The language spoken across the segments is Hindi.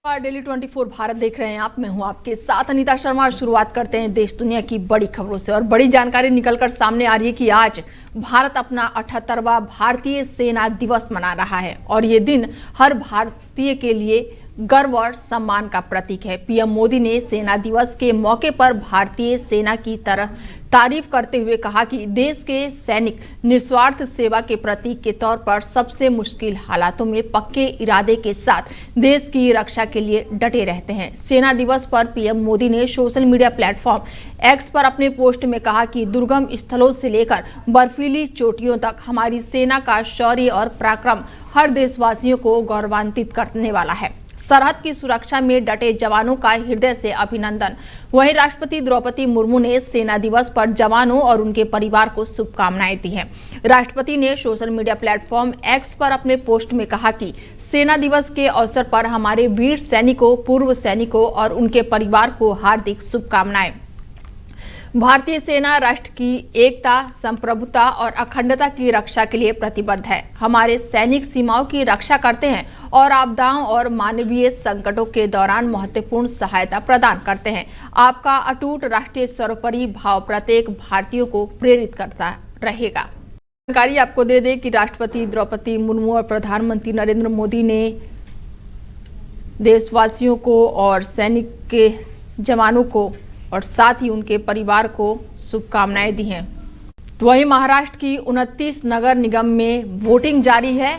डेली 24 भारत देख रहे हैं आप। मैं हूं आपके साथ अनीता शर्मा और शुरुआत करते हैं देश दुनिया की बड़ी खबरों से। और बड़ी जानकारी निकलकर सामने आ रही है कि आज भारत अपना 78वां भारतीय सेना दिवस मना रहा है और ये दिन हर भारतीय के लिए गर्व और सम्मान का प्रतीक है। पीएम मोदी ने सेना दिवस के मौके पर भारतीय सेना की तारीफ करते हुए कहा कि देश के सैनिक निस्वार्थ सेवा के प्रतीक के तौर पर सबसे मुश्किल हालातों में पक्के इरादे के साथ देश की रक्षा के लिए डटे रहते हैं। सेना दिवस पर पीएम मोदी ने सोशल मीडिया प्लेटफॉर्म एक्स पर अपने पोस्ट में कहा कि दुर्गम स्थलों से लेकर बर्फीली चोटियों तक हमारी सेना का शौर्य और पराक्रम हर देशवासियों को गौरवान्वित करने वाला है। सरहद की सुरक्षा में डटे जवानों का हृदय से अभिनंदन। वहीं राष्ट्रपति द्रौपदी मुर्मू ने सेना दिवस पर जवानों और उनके परिवार को शुभकामनाएं दी हैं। राष्ट्रपति ने सोशल मीडिया प्लेटफॉर्म एक्स पर अपने पोस्ट में कहा कि सेना दिवस के अवसर पर हमारे वीर सैनिकों, पूर्व सैनिकों और उनके परिवार को हार्दिक शुभकामनाएं। भारतीय सेना राष्ट्र की एकता, संप्रभुता और अखंडता की रक्षा के लिए प्रतिबद्ध है। हमारे सैनिक सीमाओं की रक्षा करते हैं और आपदाओं और मानवीय संकटों के दौरान महत्वपूर्ण सहायता प्रदान करते हैं। आपका अटूट राष्ट्रीय सर्वोपरि भाव प्रत्येक भारतीयों को प्रेरित करता रहेगा। जानकारी आपको दे दें कि राष्ट्रपति द्रौपदी मुर्मू और प्रधानमंत्री नरेंद्र मोदी ने देशवासियों को और सैनिक के जवानों को और साथ ही उनके परिवार को शुभकामनाएं दी हैं। तो वहीं महाराष्ट्र की 29 नगर निगम में वोटिंग जारी है।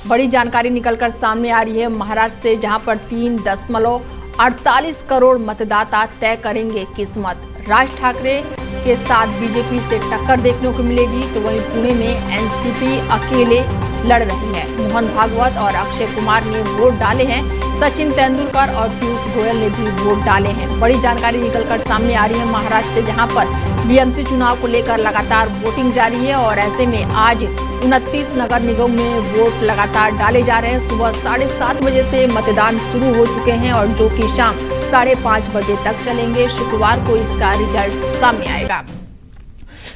बड़ी जानकारी निकलकर सामने आ रही है महाराष्ट्र से, जहां पर 3.48 करोड़ मतदाता तय करेंगे किस्मत। राज ठाकरे के साथ बीजेपी से टक्कर देखने को मिलेगी। तो वहीं पुणे में एनसीपी अकेले लड़ रही है। मोहन भागवत और अक्षय कुमार ने वोट डाले हैं। सचिन तेंदुलकर और पीयूष गोयल ने भी वोट डाले हैं। बड़ी जानकारी निकलकर सामने आ रही है महाराष्ट्र से, जहां पर बीएमसी चुनाव को लेकर लगातार वोटिंग जारी है और ऐसे में आज 29 नगर निगम में वोट लगातार डाले जा रहे हैं। सुबह 7:30 बजे से मतदान शुरू हो चुके हैं और जो कि शाम 5:30 बजे तक चलेंगे। शुक्रवार को इसका रिजल्ट सामने आएगा।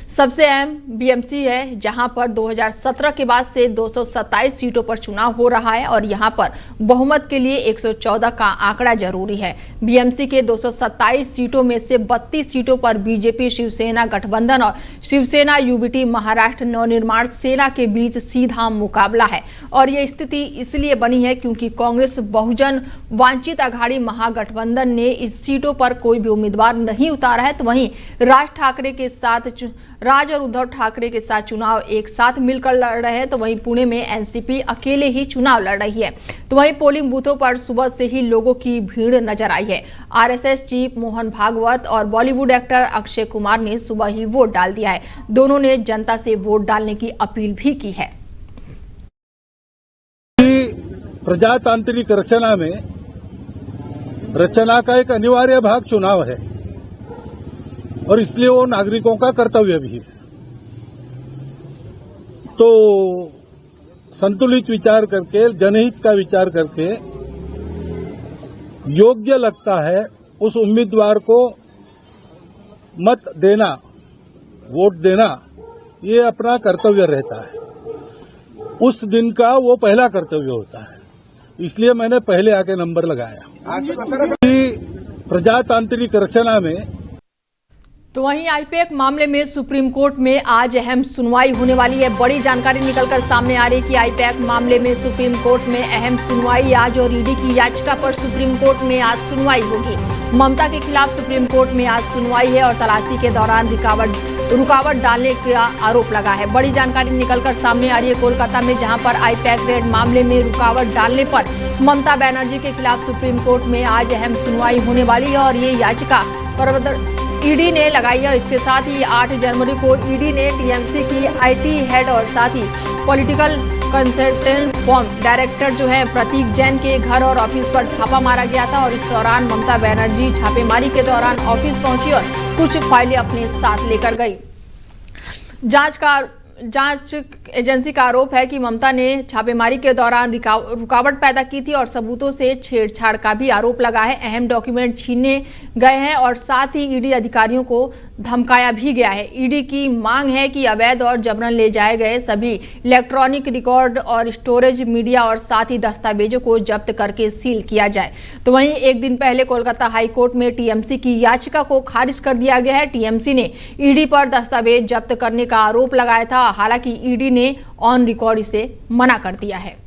सबसे अहम बीएमसी है, जहां पर 2017 के बाद से 227 सीटों पर चुनाव हो रहा है और यहां पर बहुमत के लिए 114 का आंकड़ा जरूरी है। बीएमसी के 227 सीटों में से 32 सीटों पर बीजेपी शिवसेना गठबंधन और शिवसेना यूबीटी महाराष्ट्र नवनिर्माण सेना के बीच सीधा मुकाबला है। और यह स्थिति इसलिए बनी है क्योंकि कांग्रेस बहुजन वांछित अघाड़ी महागठबंधन ने इस सीटों पर कोई भी उम्मीदवार नहीं उतारा है। तो वहीं राज और उद्धव ठाकरे के साथ चुनाव एक साथ मिलकर लड़ रहे हैं। तो वहीं पुणे में एनसीपी अकेले ही चुनाव लड़ रही है। तो वहीं पोलिंग बूथों पर सुबह से ही लोगों की भीड़ नजर आई है। आरएसएस चीफ मोहन भागवत और बॉलीवुड एक्टर अक्षय कुमार ने सुबह ही वोट डाल दिया है। दोनों ने जनता से वोट डालने की अपील भी की है। प्रजातांत्रिक रचना में रचना का एक अनिवार्य भाग चुनाव है और इसलिए वो नागरिकों का कर्तव्य भी है। तो संतुलित विचार करके, जनहित का विचार करके योग्य लगता है उस उम्मीदवार को मत देना, वोट देना, ये अपना कर्तव्य रहता है। उस दिन का वो पहला कर्तव्य होता है, इसलिए मैंने पहले आके नंबर लगाया। प्रजातांत्रिक रचना में तो वहीं आईपैक मामले में सुप्रीम कोर्ट में आज अहम सुनवाई होने वाली है। बड़ी जानकारी निकलकर सामने आ रही है कि आईपैक मामले में सुप्रीम कोर्ट में अहम सुनवाई आज और ईडी की याचिका पर सुप्रीम कोर्ट में आज सुनवाई होगी। ममता के खिलाफ सुप्रीम कोर्ट में आज सुनवाई है और तलाशी के दौरान रुकावट डालने का आरोप लगा है। बड़ी जानकारी निकलकर सामने आ रही है कोलकाता में, जहां पर आईपैक रेड मामले में रुकावट डालने पर ममता बनर्जी के खिलाफ सुप्रीम कोर्ट में आज अहम सुनवाई होने वाली है और ये याचिका ईडी ने लगाई है। इसके साथ ही 8 जनवरी को ईडी ने टीएमसी की आईटी हेड और साथ ही पॉलिटिकल कंसल्टेंट फर्म डायरेक्टर जो है प्रतीक जैन के घर और ऑफिस पर छापा मारा गया था और इस दौरान ममता बनर्जी छापेमारी के दौरान ऑफिस पहुंची और कुछ फाइलें अपने साथ लेकर गई। जांच एजेंसी का आरोप है कि ममता ने छापेमारी के दौरान रुकावट पैदा की थी और सबूतों से छेड़छाड़ का भी आरोप लगा है। अहम डॉक्यूमेंट छीने गए हैं और साथ ही ईडी अधिकारियों को धमकाया भी गया है। ईडी की मांग है कि अवैध और जबरन ले जाए गए सभी इलेक्ट्रॉनिक रिकॉर्ड और स्टोरेज, मीडिया और साथ ही दस्तावेजों को जब्त करके सील किया जाए। तो वहीं एक दिन पहले कोलकाता हाई कोर्ट में टीएमसी की याचिका को खारिज कर दिया गया है। टीएमसी ने ईडी पर दस्तावेज जब्त करने का आरोप लगाया था, हालांकि ईडी ने ऑन रिकॉर्ड इसे मना कर दिया है।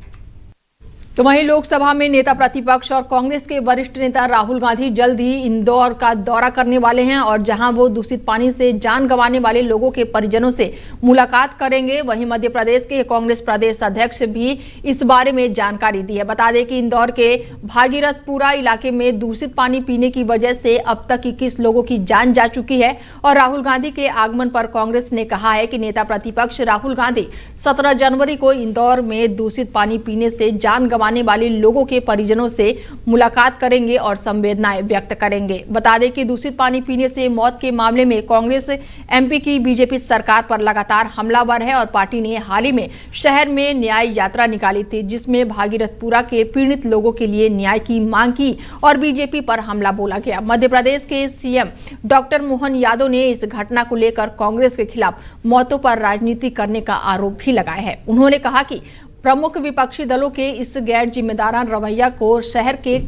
तो वहीं लोकसभा में नेता प्रतिपक्ष और कांग्रेस के वरिष्ठ नेता राहुल गांधी जल्द ही इंदौर का दौरा करने वाले हैं और जहां वो दूषित पानी से जान गंवाने वाले लोगों के परिजनों से मुलाकात करेंगे। वहीं मध्य प्रदेश के कांग्रेस प्रदेश अध्यक्ष भी इस बारे में जानकारी दी है। बता दें कि इंदौर के भागीरथपुरा इलाके में दूषित पानी पीने की वजह से अब तक 21 लोगों की जान जा चुकी है और राहुल गांधी के आगमन पर कांग्रेस ने कहा है कि नेता प्रतिपक्ष राहुल गांधी 17 जनवरी को इंदौर में दूषित पानी पीने से जान गंवाने वाले लोगों के परिजनों से मुलाकात करेंगे और संवेदनाएं व्यक्त करेंगे। बता दें कि दूषित पानी पीने से मौत के मामले में कांग्रेस एमपी की बीजेपी सरकार पर लगातार हमलावर है और पार्टी ने हाल ही में शहर में न्याय यात्रा निकाली थी, जिसमें भागीरथपुरा के पीड़ित लोगों के लिए न्याय की मांग की और बीजेपी पर हमला बोला गया। मध्य प्रदेश के सीएम डॉक्टर मोहन यादव ने इस घटना को लेकर कांग्रेस के खिलाफ मौतों पर राजनीति करने का आरोप भी लगाया है। उन्होंने कहा कि प्रमुख विपक्षी दलों के इस गैर जिम्मेदाराना रवैया को शहर के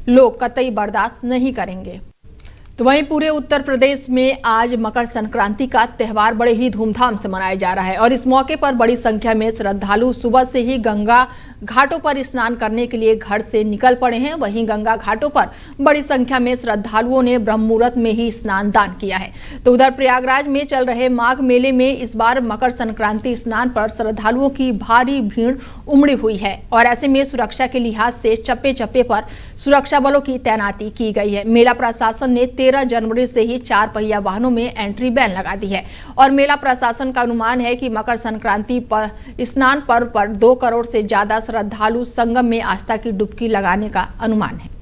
लोग कतई बर्दाश्त नहीं करेंगे। तो वहीं पूरे उत्तर प्रदेश में आज मकर संक्रांति का त्योहार बड़े ही धूमधाम से मनाया जा रहा है और इस मौके पर बड़ी संख्या में श्रद्धालु सुबह से ही गंगा घाटों पर स्नान करने के लिए घर से निकल पड़े हैं। वहीं गंगा घाटों पर बड़ी संख्या में श्रद्धालुओं ने ब्रह्म मुहूर्त में ही स्नान दान किया है। तो उधर प्रयागराज में चल रहे माघ मेले में इस बार मकर संक्रांति स्नान पर श्रद्धालुओं की भारी भीड़ उमड़ी हुई है और ऐसे में सुरक्षा के लिहाज से चप्पे चप्पे पर सुरक्षा बलों की तैनाती की गई है। मेला प्रशासन ने 13 जनवरी से ही 4 पहिया वाहनों में एंट्री बैन लगा दी है और मेला प्रशासन का अनुमान है कि मकर संक्रांति पर स्नान पर्व पर 2 करोड़ से ज्यादा श्रद्धालु संगम में आस्था की डुबकी लगाने का अनुमान है।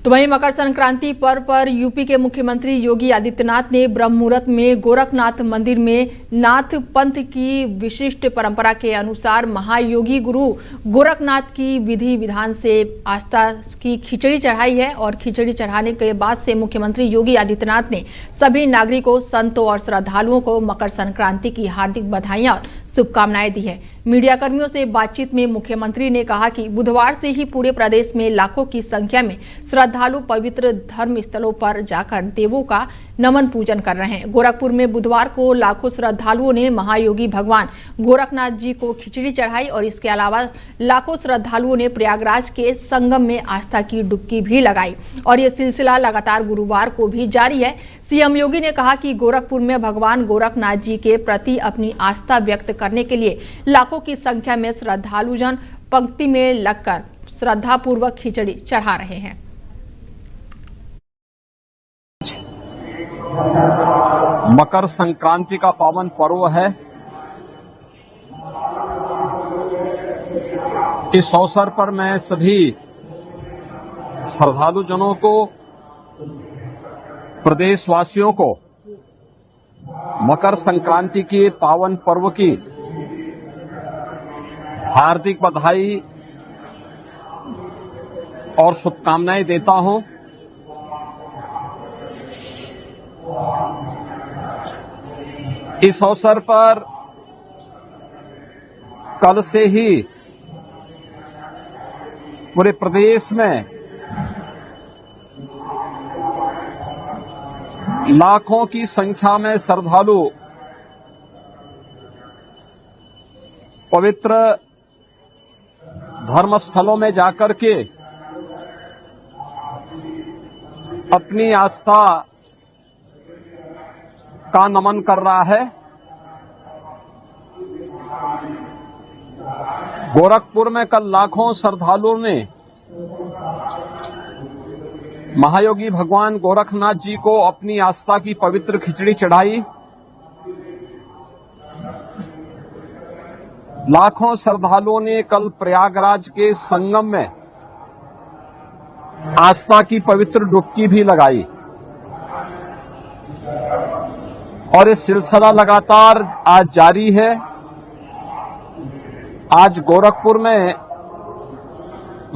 तो वहीं मकर संक्रांति पर्व पर यूपी के मुख्यमंत्री योगी आदित्यनाथ ने ब्रह्म मुहूर्त में गोरखनाथ मंदिर में नाथ पंथ की विशिष्ट परंपरा के अनुसार महायोगी गुरु गोरखनाथ की विधि विधान से आस्था की खिचड़ी चढ़ाई है और खिचड़ी चढ़ाने के बाद से मुख्यमंत्री योगी आदित्यनाथ ने सभी नागरिकों, संतों और श्रद्धालुओं को मकर संक्रांति की हार्दिक बधाइयां और शुभकामनाएं दी है। मीडिया कर्मियों से बातचीत में मुख्यमंत्री ने कहा कि बुधवार से ही पूरे प्रदेश में लाखों की संख्या में श्रद्धालु पवित्र धर्म स्थलों पर जाकर देवों का नमन पूजन कर रहे हैं। गोरखपुर में बुधवार को लाखों श्रद्धालुओं ने महायोगी भगवान गोरखनाथ जी को खिचड़ी चढ़ाई और इसके अलावा लाखों श्रद्धालुओं ने प्रयागराज के संगम में आस्था की डुबकी भी लगाई और ये सिलसिला लगातार गुरुवार को भी जारी है। सीएम योगी ने कहा कि गोरखपुर में भगवान गोरखनाथ जी के प्रति अपनी आस्था व्यक्त करने के लिए लाखों की संख्या में श्रद्धालुजन पंक्ति में लगकर श्रद्धापूर्वक खिचड़ी चढ़ा रहे हैं। मकर संक्रांति का पावन पर्व है। इस अवसर पर मैं सभी श्रद्धालु जनों को, प्रदेशवासियों को मकर संक्रांति के पावन पर्व की हार्दिक बधाई और शुभकामनाएं देता हूं। इस अवसर पर कल से ही पूरे प्रदेश में लाखों की संख्या में श्रद्धालु पवित्र धर्मस्थलों में जाकर के अपनी आस्था का नमन कर रहा है। गोरखपुर में कल लाखों श्रद्धालुओं ने महायोगी भगवान गोरखनाथ जी को अपनी आस्था की पवित्र खिचड़ी चढ़ाई। लाखों श्रद्धालुओं ने कल प्रयागराज के संगम में आस्था की पवित्र डुबकी भी लगाई और ये सिलसिला लगातार आज जारी है। आज गोरखपुर में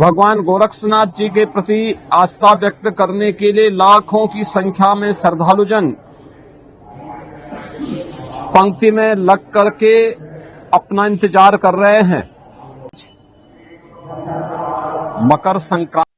भगवान गोरक्षनाथ जी के प्रति आस्था व्यक्त करने के लिए लाखों की संख्या में श्रद्धालुजन पंक्ति में लग करके अपना इंतजार कर रहे हैं। मकर संक्रांति।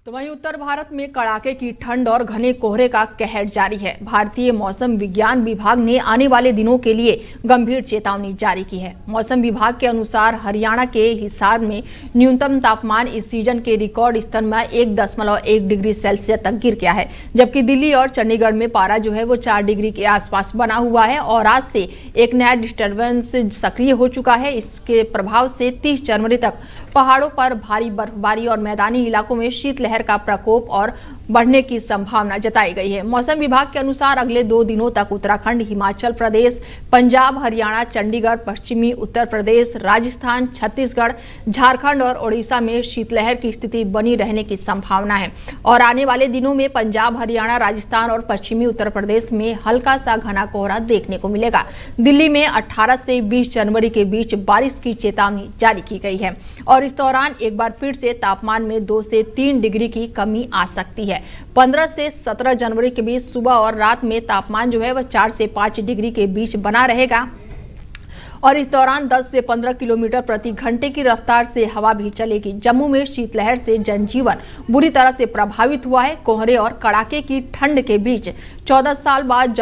तो वहीं उत्तर भारत में कड़ाके की ठंड और घने कोहरे का कहर जारी है। भारतीय मौसम विज्ञान विभाग ने आने वाले दिनों के लिए गंभीर चेतावनी जारी की है। मौसम विभाग के अनुसार हरियाणा के हिसार में न्यूनतम तापमान इस सीजन के रिकॉर्ड स्तर में 1.1 डिग्री सेल्सियस तक गिर गया है, जबकि दिल्ली और चंडीगढ़ में पारा जो है वो 4 डिग्री के आसपास बना हुआ है और आज से एक नया डिस्टर्बेंस सक्रिय हो चुका है। इसके प्रभाव से 30 जनवरी तक पहाड़ों पर भारी बर्फबारी और मैदानी इलाकों में शीतलहर का प्रकोप और बढ़ने की संभावना जताई गई है। मौसम विभाग के अनुसार अगले 2 दिनों तक उत्तराखंड, हिमाचल प्रदेश, पंजाब, हरियाणा, चंडीगढ़, पश्चिमी उत्तर प्रदेश, राजस्थान, छत्तीसगढ़, झारखंड और ओडिशा में शीतलहर की स्थिति बनी रहने की संभावना है और आने वाले दिनों में पंजाब, हरियाणा, राजस्थान और पश्चिमी उत्तर प्रदेश में हल्का सा घना कोहरा देखने को मिलेगा। दिल्ली में 18 से 20 जनवरी के बीच बारिश की चेतावनी जारी की गई है और इस दौरान एक बार फिर से तापमान में 2 से 3 डिग्री की कमी आ सकती है। 15 से 17 जनवरी के बीच सुबह और रात में तापमान जो है वह 4 से 5 डिग्री के बीच बना रहेगा और इस दौरान 10 से 15 किलोमीटर प्रति घंटे की रफ्तार से हवा भी चलेगी। जम्मू में शीतलहर से जनजीवन बुरी तरह से प्रभावित हुआ है। कोहरे और कड़ाके की ठंड के बीच 14 साल बाद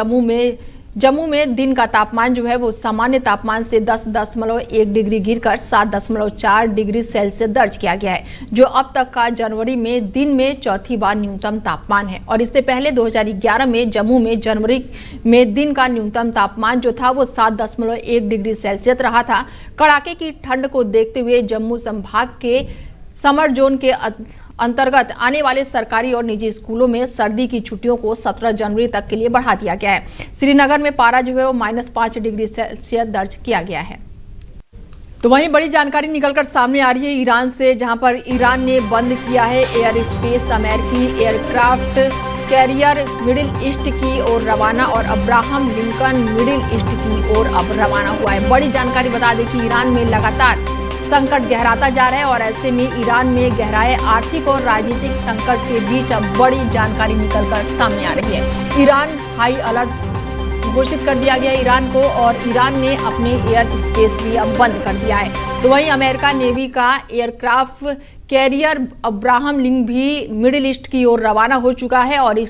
जम्मू में दिन का तापमान जो है वो सामान्य तापमान से 10.1 डिग्री गिरकर 7.4 डिग्री सेल्सियस दर्ज किया गया है, जो अब तक का जनवरी में दिन में चौथी बार न्यूनतम तापमान है। और इससे पहले 2011 में जम्मू में जनवरी में दिन का न्यूनतम तापमान जो था वो 7.1 डिग्री सेल्सियस रहा था। कड़ाके की ठंड को देखते हुए जम्मू संभाग के समर जोन के अंतर्गत आने वाले सरकारी और निजी स्कूलों में सर्दी की छुट्टियों को 17 जनवरी तक के लिए बढ़ा दिया गया है। श्रीनगर में पारा जो है वो -5 डिग्री सेल्सियस दर्ज किया गया है। तो वहीं बड़ी जानकारी निकलकर सामने आ रही है ईरान से, जहां पर ईरान ने बंद किया है एयर स्पेस। अमेरिकी एयरक्राफ्ट कैरियर मिडिल ईस्ट की ओर रवाना और अब्राहम लिंकन मिडिल ईस्ट की ओर अब रवाना हुआ है। बड़ी जानकारी बता दें कि ईरान में लगातार संकट गहराता जा रहा है और ऐसे में ईरान में गहराए आर्थिक और राजनीतिक संकट के बीच अब बड़ी जानकारी निकलकर सामने आ रही है। ईरान हाई अलर्ट घोषित कर दिया गया ईरान को और ईरान ने अपने एयर स्पेस भी अब बंद कर दिया है। तो वहीं अमेरिका नेवी का एयरक्राफ्ट कैरियर अब्राहम लिंकन भी मिडिल ईस्ट की ओर रवाना हो चुका है और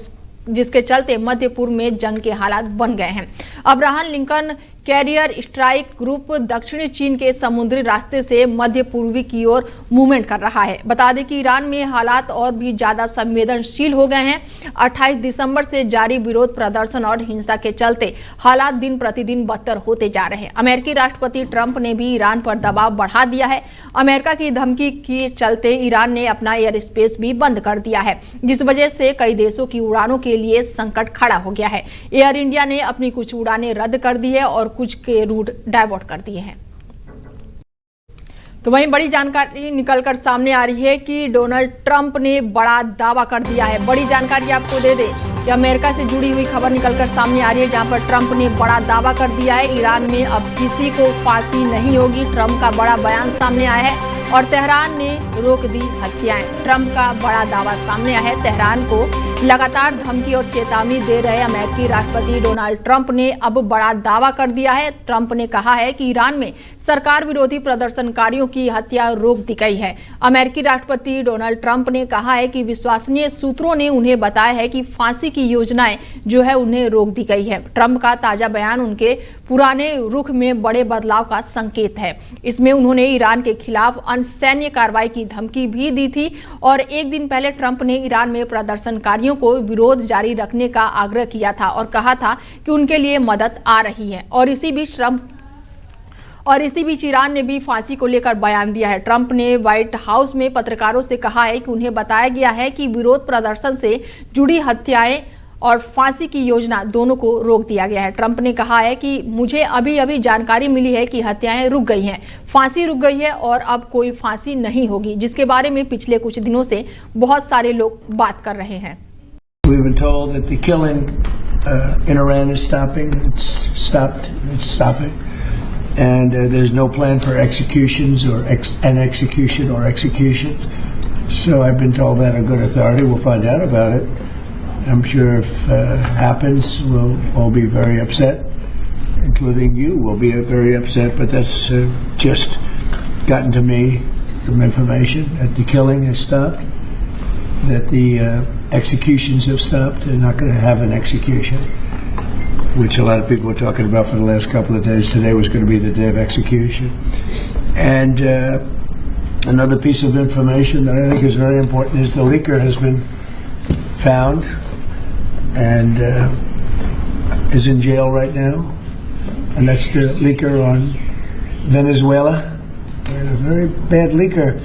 जिसके चलते मध्य पूर्व में जंग के हालात बन गए हैं। Abraham Lincoln carrier strike group दक्षिणी चीन के समुद्री रास्ते से मध्य पूर्वी की ओर मूवमेंट कर रहा है। बता दें कि ईरान में हालात और भी ज्यादा संवेदनशील हो गए हैं। 28 दिसंबर से जारी विरोध प्रदर्शन और हिंसा के चलते हालात दिन प्रतिदिन बदतर होते जा रहे हैं। अमेरिकी राष्ट्रपति ट्रंप ने भी ईरान पर दबाव बढ़ा दिया है। अमेरिका की धमकी के चलते ईरान ने अपना एयर स्पेस भी बंद कर दिया है, जिस वजह से कई देशों की उड़ानों के लिए संकट खड़ा हो गया है। एयर इंडिया ने अपनी कुछ उड़ानें रद्द कर दी है और कुछ के रूट डाइवर्ट कर दिए हैं। तो वहीं बड़ी जानकारी निकलकर सामने आ रही है कि डोनाल्ड ट्रंप ने बड़ा दावा कर दिया है। बड़ी जानकारी आपको दे दें कि अमेरिका से जुड़ी हुई खबर निकलकर सामने आ रही है, जहां पर ट्रंप ने बड़ा दावा कर दिया है ईरान में अब किसी को फांसी नहीं होगी। ट्रंप का बड़ा बयान सामने आया है और तेहरान ने रोक दी हत्याएं। ट्रंप का बड़ा दावा सामने आया है। तेहरान को लगातार धमकी और चेतावनी दे रहे अमेरिकी राष्ट्रपति डोनाल्ड ट्रंप ने अब बड़ा दावा कर दिया है। ट्रंप ने कहा है कि ईरान में सरकार विरोधी प्रदर्शनकारियों की हत्या रोक दी गई है। अमेरिकी राष्ट्रपति डोनाल्ड ट्रंप ने कहा है कि विश्वसनीय सूत्रों ने उन्हें बताया है कि फांसी की योजनाएं जो है उन्हें रोक दी गई है। ट्रंप का ताजा बयान उनके पुराने रुख में बड़े बदलाव का संकेत है। इसमें उन्होंने ईरान के खिलाफ सैन्य कार्रवाई की धमकी भी दी थी और एक दिन पहले ट्रंप ने ईरान में प्रदर्शनकारियों को विरोध जारी रखने का आग्रह किया था और कहा था कि उनके लिए मदद आ रही है। और इसी बीच ईरान ने भी फांसी को लेकर बयान दिया है। ट्रंप ने व्हाइट हाउस में पत्रकारों से कहा है कि उन्हें बताया गया है कि विरोध प्रदर्शन से जुड़ी हत्याएं और फांसी की योजना दोनों को रोक दिया गया है। ट्रंप ने कहा है कि मुझे अभी अभी जानकारी मिली है कि हत्याएं रुक गई हैं, फांसी रुक गई है और अब कोई फांसी नहीं होगी, जिसके बारे में पिछले कुछ दिनों से बहुत सारे लोग बात कर रहे हैं। We've been told that the killing in Iran is stopping. It's stopped. It's stopping, and there's no plan for executions or executions. So I've been told that a good authority. We'll find out about it. I'm sure if it happens, we'll all be very upset, including you will be very upset, but that's just gotten to me from information that the killing has stopped, that the executions have stopped. They're not going to have an execution, which a lot of people were talking about for the last couple of days. Today was going to be the day of execution. And another piece of information that I think is very important is the leaker has been found and is in jail right now. And that's the leaker on Venezuela. And a very bad leaker.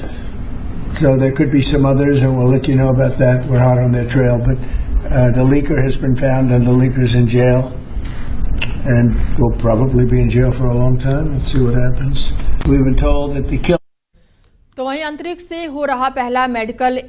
So there could be some others, and we'll let you know about that. We're hot on their trail. But the leaker has been found, and the leaker's in jail. And will probably be in jail for a long time. Let's see what happens. We've been told that the kill. तो वहीं अंतरिक्ष से हो रहा पहला मेडिकल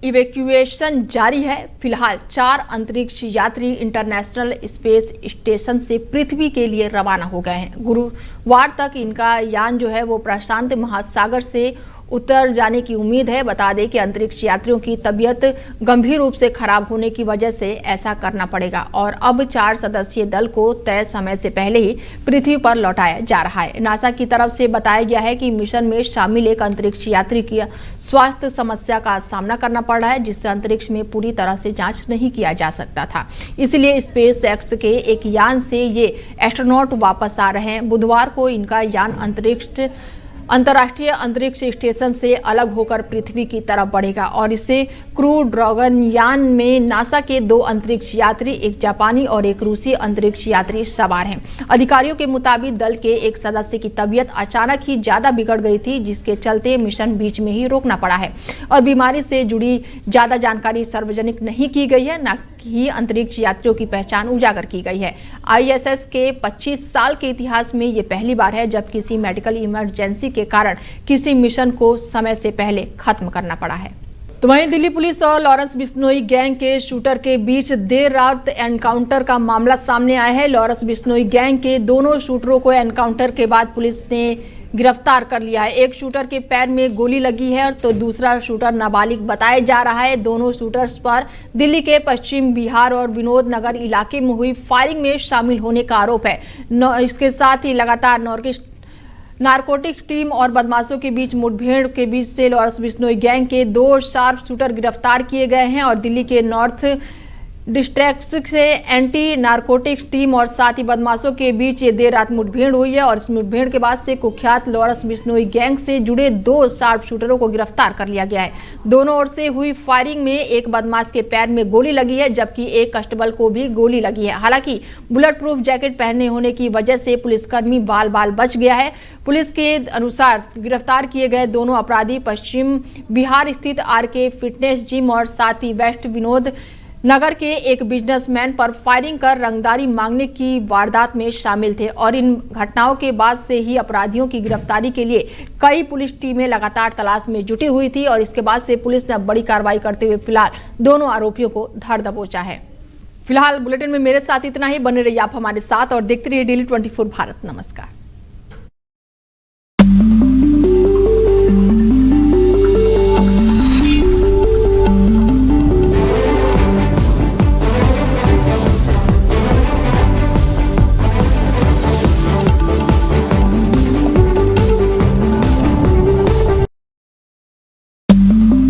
इवैक्यूएशन जारी है। फिलहाल 4 अंतरिक्ष यात्री इंटरनेशनल स्पेस स्टेशन से पृथ्वी के लिए रवाना हो गए हैं। गुरुवार तक इनका यान जो है वो प्रशांत महासागर से उतर जाने की उम्मीद है। बता दें कि अंतरिक्ष यात्रियों की तबीयत गंभीर रूप से खराब होने की वजह से ऐसा करना पड़ेगा और अब 4 सदस्यीय दल को तय समय से पहले ही पृथ्वी पर लौटाया जा रहा है। नासा की तरफ से बताया गया है कि मिशन में शामिल एक अंतरिक्ष यात्री की स्वास्थ्य समस्या का सामना करना पड़ रहा है, जिससे अंतरिक्ष में पूरी तरह से जांच नहीं किया जा सकता था। इसलिए स्पेस एक्स के एक यान से ये एस्ट्रोनॉट वापस आ रहे हैं। बुधवार को इनका यान अंतर्राष्ट्रीय अंतरिक्ष स्टेशन से अलग होकर पृथ्वी की तरफ बढ़ेगा और इसे क्रू ड्रैगन यान में नासा के 2 अंतरिक्ष यात्री, एक जापानी और एक रूसी अंतरिक्ष यात्री सवार हैं। अधिकारियों के मुताबिक दल के एक सदस्य की तबीयत अचानक ही ज्यादा बिगड़ गई थी, जिसके चलते मिशन बीच में ही रोकना पड़ा है और बीमारी से जुड़ी ज्यादा जानकारी सार्वजनिक नहीं की गई है, न ही अंतरिक्ष यात्रियों की पहचान उजागर की गई है। ISS के 25 साल के इतिहास में ये पहली बार है जब किसी मेडिकल इमरजेंसी के कारण किसी मिशन को समय से पहले खत्म करना पड़ा है। तो वहीं दिल्ली पुलिस और लॉरेंस बिश्नोई गैंग के शूटर के बीच देर रात एनकाउंटर का मामला सामने आया है। लॉरेंस बिश्नोई गैंग के दोनों शूटरों को एनकाउंटर के बाद पुलिस ने गिरफ्तार कर लिया है। एक शूटर के पैर में गोली लगी है तो दूसरा शूटर नाबालिग बताया जा रहा है। दोनों शूटर्स पर दिल्ली के पश्चिम बिहार और विनोद नगर इलाके में हुई फायरिंग में शामिल होने का आरोप है। इसके साथ ही लगातार नारकोटिक्स टीम और बदमाशों के बीच मुठभेड़ के बीच से लॉरेंस बिश्नोई गैंग के 2 शार्प शूटर गिरफ्तार किए गए हैं और दिल्ली के नॉर्थ डिस्ट्रिक्ट से एंटी नारकोटिक्स टीम और साथ ही बदमाशों के बीच ये देर रात मुठभेड़ हुई है और इस मुठभेड़ के बाद से कुख्यात लॉरेंस बिश्नोई गैंग से जुड़े 2 शार्प शूटरों को गिरफ्तार कर लिया गया है। दोनों ओर से हुई फायरिंग में एक बदमाश के पैर में गोली लगी है जबकि एक कांस्टेबल को भी गोली लगी है। हालांकि बुलेट प्रूफ जैकेट पहने होने की वजह से पुलिसकर्मी बाल बाल बच गया है। पुलिस के अनुसार गिरफ्तार किए गए दोनों अपराधी पश्चिम बिहार स्थित RK फिटनेस जिम और साथ ही वेस्ट विनोद नगर के एक बिजनेसमैन पर फायरिंग कर रंगदारी मांगने की वारदात में शामिल थे और इन घटनाओं के बाद से ही अपराधियों की गिरफ्तारी के लिए कई पुलिस टीमें लगातार तलाश में जुटी हुई थी और इसके बाद से पुलिस ने बड़ी कार्रवाई करते हुए फिलहाल दोनों आरोपियों को धर दबोचा है। फिलहाल बुलेटिन में मेरे साथ इतना ही। बने रहिए आप हमारे साथ और देखते रहिए Daily 24 भारत। नमस्कार।